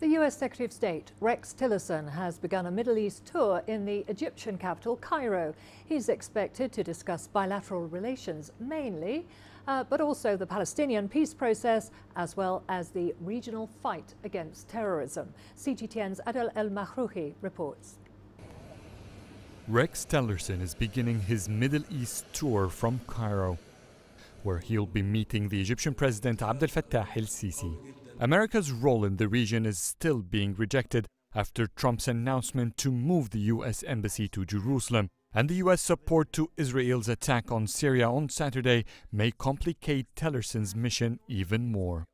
The US Secretary of State, Rex Tillerson, has begun a Middle East tour in the Egyptian capital, Cairo. He's expected to discuss bilateral relations mainly, but also the Palestinian peace process, as well as the regional fight against terrorism. CGTN's Adel Mahrouky reports. Rex Tillerson is beginning his Middle East tour from Cairo, where he'll be meeting the Egyptian President Abdel el-Sisi. America's role in the region is still being rejected after Trump's announcement to move the U.S. embassy to Jerusalem, and the U.S. support to Israel's attack on Syria on Saturday may complicate Tillerson's mission even more.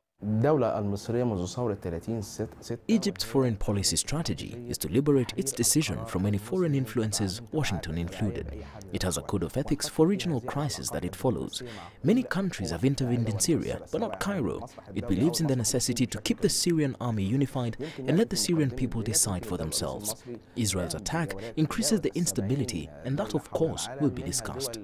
Egypt's foreign policy strategy is to liberate its decision from any foreign influences, Washington included. It has a code of ethics for regional crises that it follows. Many countries have intervened in Syria, but not Cairo. It believes in the necessity to keep the Syrian army unified and let the Syrian people decide for themselves. Israel's attack increases the instability, and that, of course, will be discussed.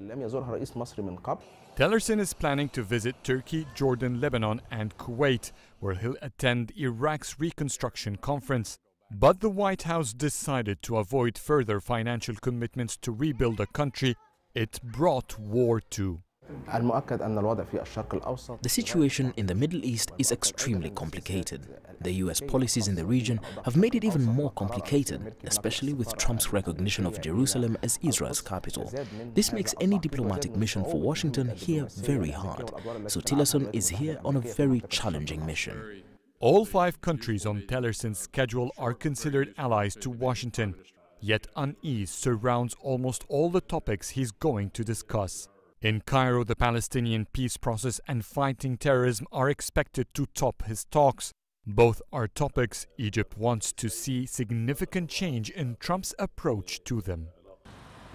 Tillerson is planning to visit Turkey, Jordan, Lebanon and Kuwait, where he'll attend Iraq's reconstruction conference. But the White House decided to avoid further financial commitments to rebuild a country it brought war to. The situation in the Middle East is extremely complicated. The US policies in the region have made it even more complicated, especially with Trump's recognition of Jerusalem as Israel's capital. This makes any diplomatic mission for Washington here very hard. So Tillerson is here on a very challenging mission. All 5 countries on Tillerson's schedule are considered allies to Washington, yet unease surrounds almost all the topics he's going to discuss. In Cairo, the Palestinian peace process and fighting terrorism are expected to top his talks. Both are topics Egypt wants to see significant change in Trump's approach to them.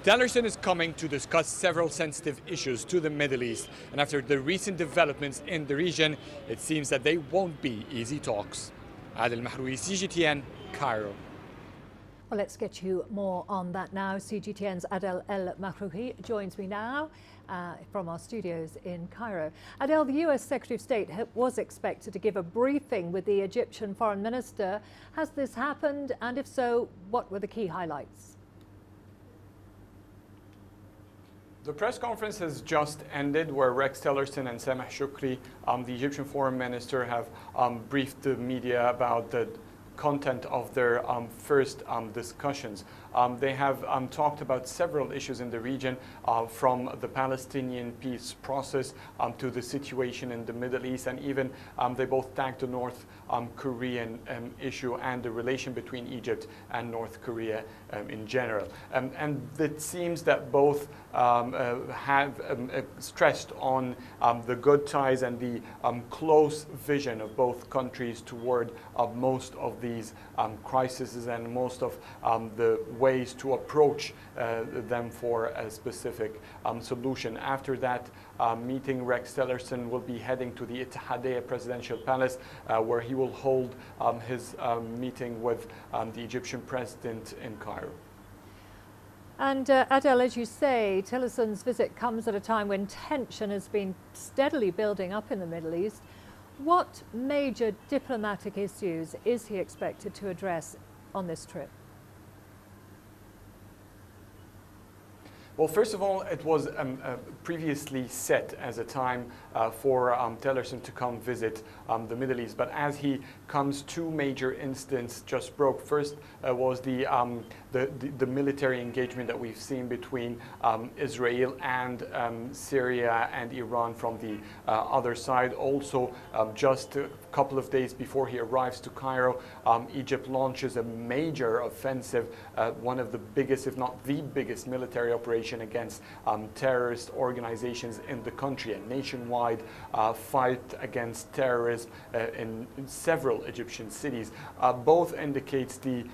Tillerson is coming to discuss several sensitive issues to the Middle East, and after the recent developments in the region, it seems that they won't be easy talks. Adel Mahrouky, CGTN, Cairo. Well, let's get you more on that now. CGTN's Adel Mahrouky joins me now from our studios in Cairo. Adel, the US Secretary of State was expected to give a briefing with the Egyptian Foreign Minister. Has this happened? And if so, what were the key highlights? The press conference has just ended, where Rex Tillerson and Sameh Shoukry, the Egyptian Foreign Minister, have briefed the media about the content of their first discussions. They have talked about several issues in the region, from the Palestinian peace process to the situation in the Middle East, and even they both tagged the North Korean issue and the relation between Egypt and North Korea in general. And it seems that both have stressed on the good ties and the close vision of both countries toward most of these crises and most of the ways to approach them for a specific solution. After that meeting, Rex Tillerson will be heading to the Ittihadiyya presidential palace, where he will hold his meeting with the Egyptian president in Cairo. And Adel, as you say, Tillerson's visit comes at a time when tension has been steadily building up in the Middle East. What major diplomatic issues is he expected to address on this trip? Well, first of all, it was previously set as a time for Tillerson to come visit the Middle East. But as he comes, 2 major incidents just broke. First was the military engagement that we've seen between Israel and Syria and Iran from the other side. Also, just a couple of days before he arrives to Cairo, Egypt launches a major offensive, one of the biggest, if not the biggest, military operation against terrorist organizations in the country, a nationwide fight against terrorism in several Egyptian cities. Both indicates the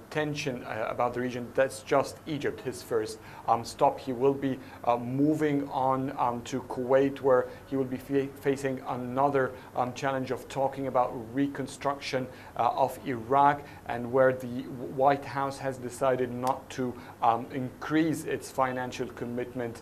tension about the region. That's just Egypt, his first stop. He will be moving on to Kuwait, where he will be facing another challenge of talking about reconstruction of Iraq, and where the White House has decided not to increase its financial commitment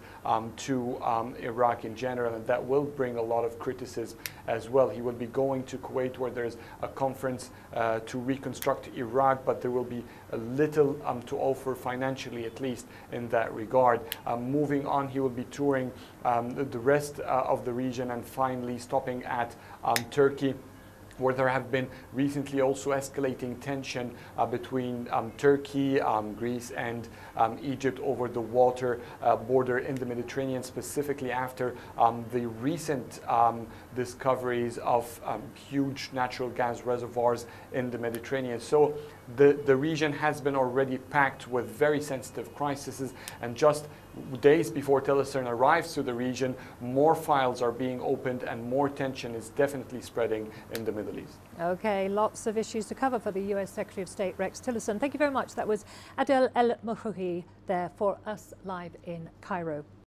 to Iraq in general, and that will bring a lot of criticism as well. He will be going to Kuwait, where there's a conference to reconstruct Iraq, but there will be a little to offer financially, at least in that regard. Moving on, he will be touring the rest of the region and finally stopping at Turkey, where there have been recently also escalating tension between Turkey, Greece and Egypt over the water border in the Mediterranean, specifically after the recent discoveries of huge natural gas reservoirs in the Mediterranean. So the region has been already packed with very sensitive crises, and just days before Tillerson arrives to the region, more files are being opened and more tension is definitely spreading in the Middle East. Okay, lots of issues to cover for the US Secretary of State Rex Tillerson. Thank you very much. That was Adel El Mahrouky there for us live in Cairo.